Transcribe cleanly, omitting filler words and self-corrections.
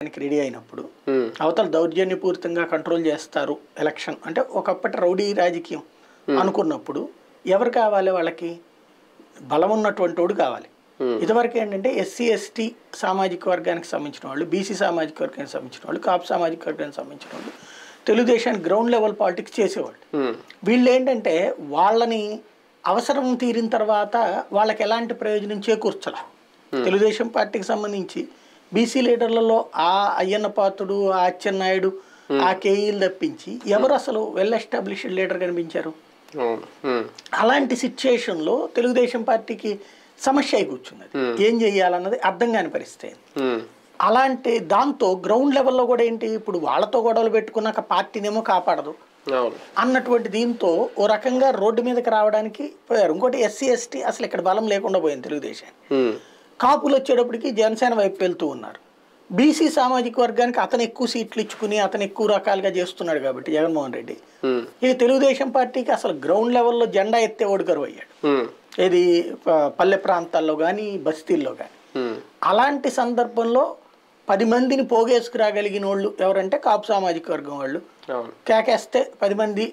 Ready అయినప్పుడు అవతల దౌర్జన్యపూరితంగా control చేస్తారు ఎలక్షన్ అంటే ఒకప్పటి రౌడీ రాజకీయం అనుకున్నప్పుడు ఎవరు కావాలి వాళ్ళకి బలం ఉన్నటువంటి వాడు కావాలి. ఇదివరకు ఏంటంటే ఎస్సీ ఎస్టీ సామాజిక వర్గానికి సంబంధించిన వాళ్ళు, బీసీ సామాజిక వర్గానికి సంబంధించిన వాళ్ళు, కాపు సామాజిక వర్గానికి సంబంధించిన వాళ్ళు తెలుగుదేశానికి గ్రౌండ్ లెవెల్ పాలిటిక్స్ చేసేవాళ్ళు. వీళ్ళు ఏంటంటే వాళ్ళని అవసరం తీరిన తర్వాత వాళ్ళకి ఎలాంటి ప్రయోజనం చేకూర్చాల. తెలుగుదేశం పార్టీకి సంబంధించి బీసీ లీడర్లలో ఆ అయ్యన్న పాత్రుడు, ఆ అచ్చెన్నాయుడు, ఆ కేఈలు తప్పించి ఎవరు అసలు వెల్ ఎస్టాబ్లిష్డ్ లీడర్ కనిపించారు? అలాంటి సిచ్యుయేషన్లో తెలుగుదేశం పార్టీకి సమస్య అయి కూర్చున్నది. ఏం చెయ్యాలన్నది అర్థం కాని పరిస్థితి. అలాంటి దాంతో గ్రౌండ్ లెవెల్లో కూడా ఏంటి, ఇప్పుడు వాళ్ళతో గొడవలు పెట్టుకున్నాక పార్టీనేమో కాపాడదు అన్నటువంటి దీంతో ఓ రకంగా రోడ్డు మీదకి రావడానికి పోయారు. ఇంకోటి ఎస్సీ ఎస్టీ అసలు ఇక్కడ బలం లేకుండా పోయింది తెలుగుదేశం. కాపులు వచ్చేటప్పటికి జనసేన వైపు వెళ్తూ ఉన్నారు. బీసీ సామాజిక వర్గానికి అతను ఎక్కువ సీట్లు ఇచ్చుకుని అతను ఎక్కువ రకాలుగా చేస్తున్నాడు కాబట్టి జగన్మోహన్ రెడ్డి ఇక తెలుగుదేశం పార్టీకి అసలు గ్రౌండ్ లెవెల్లో జెండా ఎత్తేవాడు కరువు అయ్యాడు. ఏది పల్లె ప్రాంతాల్లో కానీ బస్తీల్లో కానీ. అలాంటి సందర్భంలో 10 మందిని పోగేసుకురాగలిగిన వాళ్ళు ఎవరంటే కాపు సామాజిక వర్గం వాళ్ళు. కేకేస్తే 10 మంది